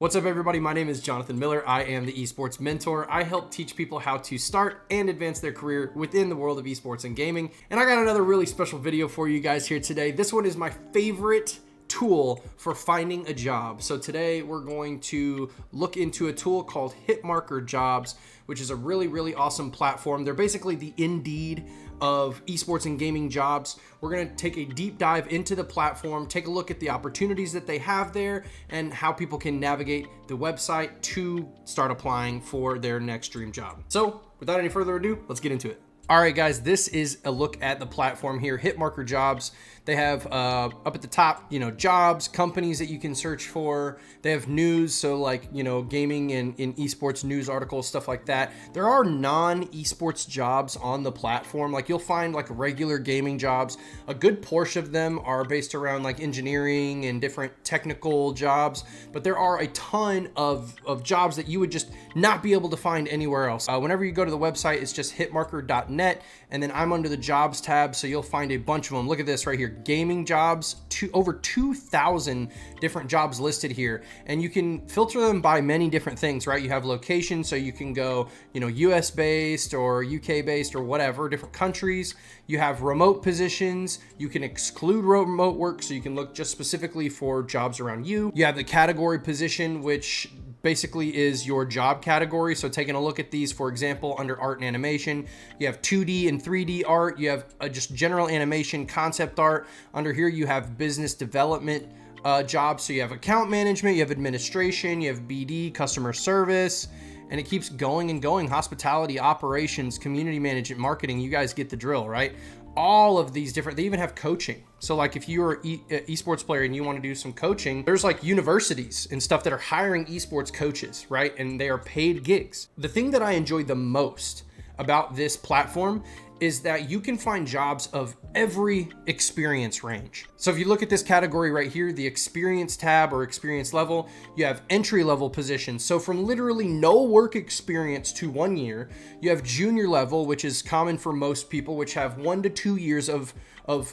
What's up, everybody? My name is Jonathan Miller. I am the Esports Mentor. I help teach people how to start and advance their career within the world of esports and gaming. And I got another really special video for you guys here today. This one is my favorite tool for finding a job. So today we're going to look into a tool called Hitmarker Jobs, which is a really awesome platform. They're basically the Indeed of esports and gaming jobs. We're going to take a deep dive into the platform, take a look at the opportunities that they have there and how people can navigate the website to start applying for their next dream job. So without any further ado, let's get into it. All right, guys, this is a look at the platform here, Hitmarker Jobs. They have up at the top, jobs, companies that you can search for. They have news, so like, gaming and in esports news articles, stuff like that. There are non-esports jobs on the platform. Like you'll find like regular gaming jobs. A good portion of them are based around like engineering and different technical jobs, but there are a ton of jobs that you would just not be able to find anywhere else. Whenever you go to the website, it's just hitmarker.net. And then I'm under the jobs tab, so you'll find a bunch of them. Look at this right here, gaming jobs, over 2,000 different jobs listed here, and you can filter them by many different things, right? You have location, so you can go, US based or UK based or whatever, different countries. You have remote positions. You can exclude remote work, so you can look just specifically for jobs around you. You have the category position, which basically is your job category. So taking a look at these, for example, under art and animation, you have 2D and 3D art. You have just general animation, concept art. Under here, you have business development jobs. So you have account management, you have administration, you have BD, customer service, and it keeps going and going. Hospitality, operations, community management, marketing. You guys get the drill, right? All of these different, they even have coaching. So like if you're an esports player and you want to do some coaching, there's like universities and stuff that are hiring esports coaches, right? And they are paid gigs. The thing that I enjoy the most about this platform is that you can find jobs of every experience range. So if you look at this category right here, the experience tab or experience level, you have entry level positions. So from literally no work experience to 1 year, you have junior level, which is common for most people, which have 1 to 2 years of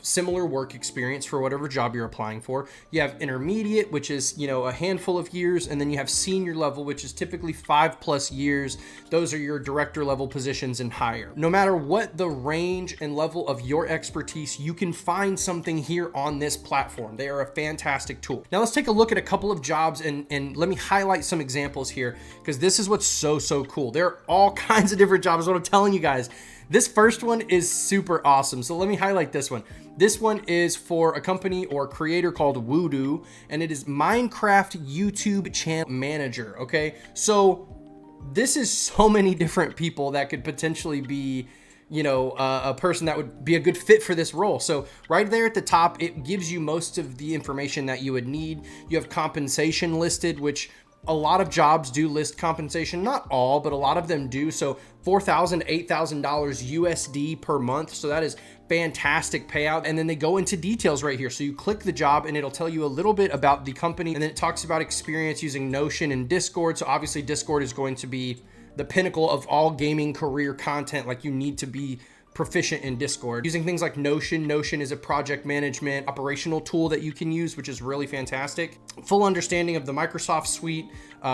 similar work experience for whatever job you're applying for. You have intermediate, which is, a handful of years. And then you have senior level, which is typically 5+ years. Those are your director level positions and higher. No matter what the range and level of your expertise, you can find something here on this platform. They are a fantastic tool. Now let's take a look at a couple of jobs and let me highlight some examples here, because this is what's so cool. There are all kinds of different jobs, what I'm telling you guys. This first one is super awesome. So let me highlight this one. This one is for a company or creator called Voodoo, and it is Minecraft YouTube channel manager. Okay. So this is so many different people that could potentially be, a person that would be a good fit for this role. So right there at the top, it gives you most of the information that you would need. You have compensation listed, which a lot of jobs do list compensation, not all, but a lot of them do. So $4,000 to $8,000 USD per month. So that is fantastic payout. And then they go into details right here. So you click the job and it'll tell you a little bit about the company. And then it talks about experience using Notion and Discord. So obviously Discord is going to be the pinnacle of all gaming career content. Like you need to be proficient in Discord. Using things like Notion. Notion is a project management operational tool that you can use, which is really fantastic. Full understanding of the Microsoft suite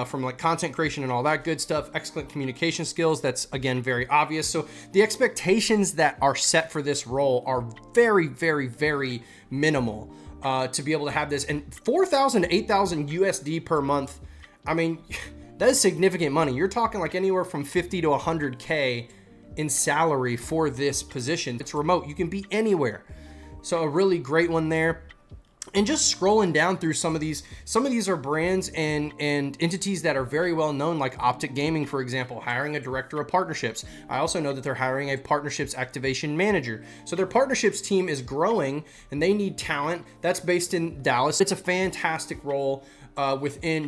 from like content creation and all that good stuff. Excellent communication skills. That's again, very obvious. So the expectations that are set for this role are very minimal to be able to have this. And 4,000 to 8,000 USD per month. I mean, that is significant money. You're talking like anywhere from 50 to 100K in salary for this position. It's remote. You can be anywhere. So a really great one there. And just scrolling down through some of these are brands and entities that are very well known, like Optic Gaming, for example, hiring a director of partnerships. I also know that they're hiring a partnerships activation manager. So their partnerships team is growing and they need talent. That's based in Dallas. It's a fantastic role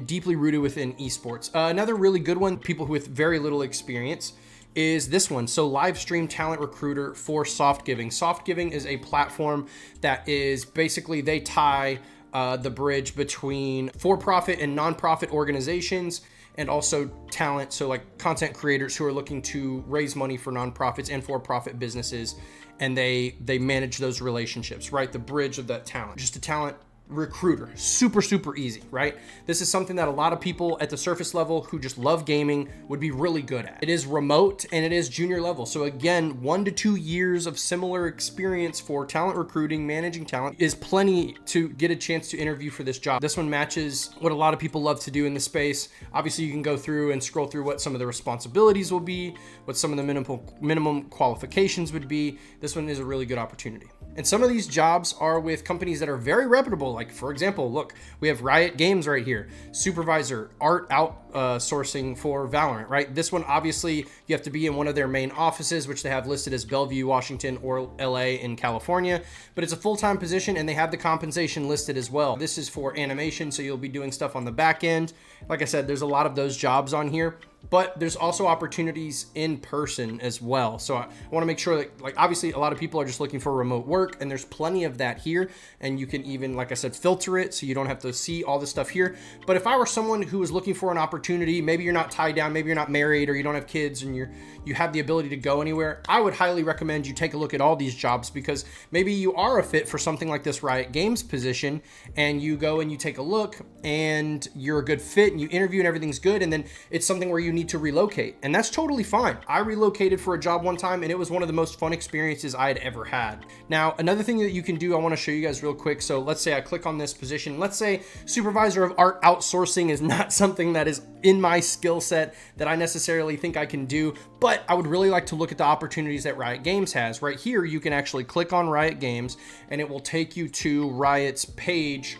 deeply rooted within esports. Another really good one, people with very little experience, is this one. So live stream talent recruiter for Soft Giving. Soft Giving is a platform that is basically, they tie the bridge between for-profit and non-profit organizations and also talent. So like content creators who are looking to raise money for nonprofits and for-profit businesses. And they manage those relationships, right? The bridge of that talent, just a talent recruiter. Super easy, right? This is something that a lot of people at the surface level who just love gaming would be really good at. It is remote and it is junior level. So again, 1 to 2 years of similar experience for talent recruiting, managing talent is plenty to get a chance to interview for this job. This one matches what a lot of people love to do in the space. Obviously, you can go through and scroll through what some of the responsibilities will be, what some of the minimum qualifications would be. This one is a really good opportunity. And some of these jobs are with companies that are very reputable. Like, for example, look, we have Riot Games right here. Supervisor, art outsourcing for Valorant, right? This one, obviously, you have to be in one of their main offices, which they have listed as Bellevue, Washington, or LA in California. But it's a full-time position, and they have the compensation listed as well. This is for animation, so you'll be doing stuff on the back end. Like I said, there's a lot of those jobs on here. But there's also opportunities in person as well. So I want to make sure that, like, obviously a lot of people are just looking for remote work, and there's plenty of that here. And you can even, like I said, filter it so you don't have to see all this stuff here. But if I were someone who was looking for an opportunity, maybe you're not tied down, maybe you're not married, or you don't have kids, and you have the ability to go anywhere, I would highly recommend you take a look at all these jobs, because maybe you are a fit for something like this Riot Games position, and you go and you take a look and you're a good fit and you interview and everything's good, and then it's something where you need to relocate, and that's totally fine. I relocated for a job one time, and it was one of the most fun experiences I had ever had. Now, another thing that you can do, I want to show you guys real quick. So let's say I click on this position. Let's say supervisor of art outsourcing is not something that is in my skill set that I necessarily think I can do, but I would really like to look at the opportunities that Riot Games has. Right here, you can actually click on Riot Games, and it will take you to Riot's page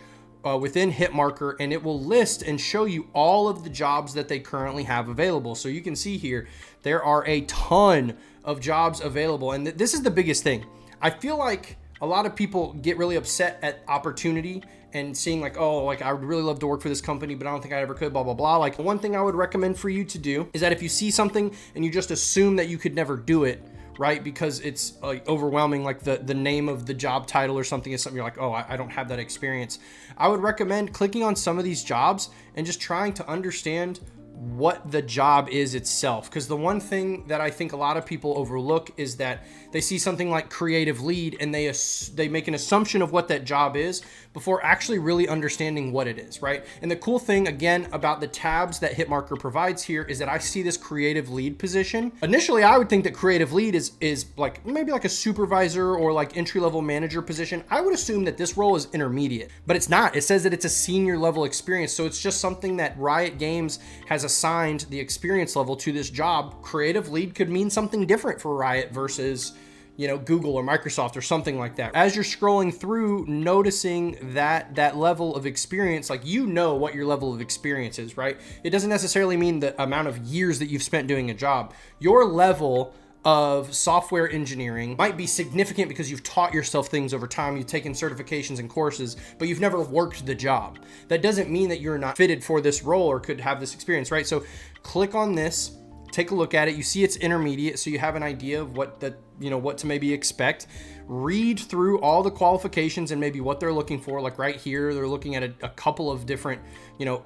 within Hitmarker, and it will list and show you all of the jobs that they currently have available. So you can see here, there are a ton of jobs available. And this is the biggest thing. I feel like a lot of people get really upset at opportunity and seeing like, oh, like I would really love to work for this company, but I don't think I ever could, blah, blah, blah. Like, one thing I would recommend for you to do is that if you see something and you just assume that you could never do it, right? Because it's overwhelming, like the name of the job title or something is something you're like, oh, I don't have that experience. I would recommend clicking on some of these jobs and just trying to understand what the job is itself. Because the one thing that I think a lot of people overlook is that they see something like creative lead and they make an assumption of what that job is before actually really understanding what it is, right? And the cool thing, again, about the tabs that Hitmarker provides here is that I see this creative lead position. Initially, I would think that creative lead is like maybe like a supervisor or like entry-level manager position. I would assume that this role is intermediate, but it's not. It says that it's a senior level experience. So it's just something that Riot Games has assigned the experience level to this job. Creative lead could mean something different for Riot versus, you know, Google or Microsoft or something like that. As you're scrolling through, noticing that level of experience, like, you know what your level of experience is, right? It doesn't necessarily mean the amount of years that you've spent doing a job. Your level of software engineering might be significant because you've taught yourself things over time, you've taken certifications and courses, but you've never worked the job. That doesn't mean that you're not fitted for this role or could have this experience, right? So click on this, take a look at it. You see it's intermediate, so you have an idea of what to maybe expect. Read through all the qualifications and maybe what they're looking for. Like right here, they're looking at a couple of different,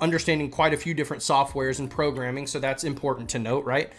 understanding quite a few different softwares and programming. So that's important to note, right?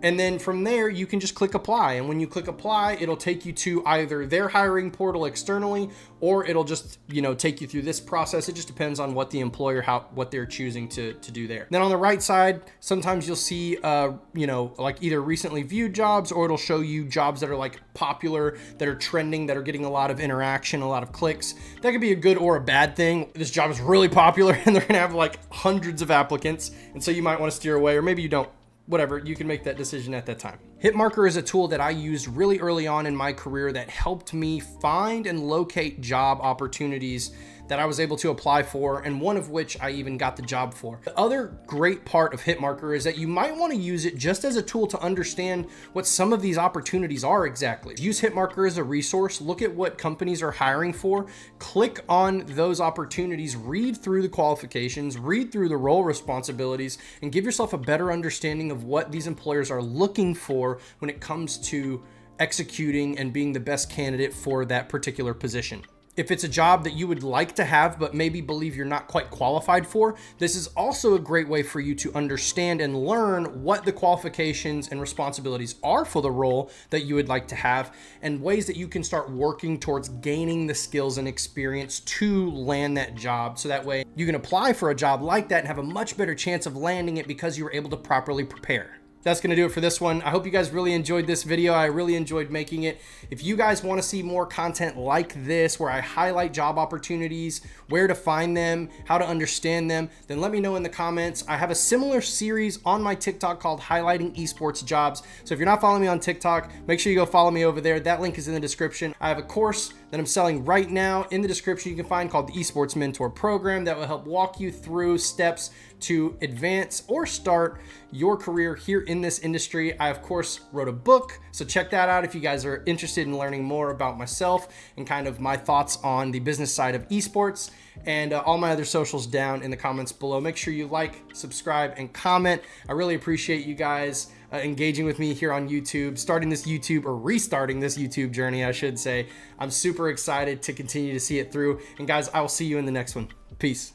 And then from there, you can just click apply. And when you click apply, it'll take you to either their hiring portal externally, or it'll just, take you through this process. It just depends on what the employer, what they're choosing to do there. Then on the right side, sometimes you'll see, like either recently viewed jobs, or it'll show you jobs that are like popular, that are trending, that are getting a lot of interaction, a lot of clicks. That could be a good or a bad thing. This job is really popular and they're gonna have like hundreds of applicants. And so you might want to steer away, or maybe you don't. Whatever, you can make that decision at that time. Hitmarker is a tool that I used really early on in my career that helped me find and locate job opportunities that I was able to apply for, and one of which I even got the job for. The other great part of Hitmarker is that you might want to use it just as a tool to understand what some of these opportunities are exactly. Use Hitmarker as a resource, look at what companies are hiring for, click on those opportunities, read through the qualifications, read through the role responsibilities, and give yourself a better understanding of what these employers are looking for when it comes to executing and being the best candidate for that particular position. If it's a job that you would like to have, but maybe believe you're not quite qualified for, this is also a great way for you to understand and learn what the qualifications and responsibilities are for the role that you would like to have, and ways that you can start working towards gaining the skills and experience to land that job. So that way you can apply for a job like that and have a much better chance of landing it because you were able to properly prepare. That's going to do it for this one. I hope you guys really enjoyed this video. I really enjoyed making it. If you guys want to see more content like this, where I highlight job opportunities, where to find them, how to understand them, then let me know in the comments. I have a similar series on my TikTok called Highlighting Esports Jobs. So if you're not following me on TikTok, make sure you go follow me over there. That link is in the description. I have a course that I'm selling right now in the description you can find called the Esports Mentor Program that will help walk you through steps to advance or start your career here in this industry. I, of course, wrote a book, so check that out if you guys are interested in learning more about myself and kind of my thoughts on the business side of esports. And all my other socials down in the comments below. Make sure you like, subscribe, and comment. I really appreciate you guys engaging with me here on YouTube, restarting this YouTube journey, I should say. I'm super excited to continue to see it through. And guys, I will see you in the next one. Peace.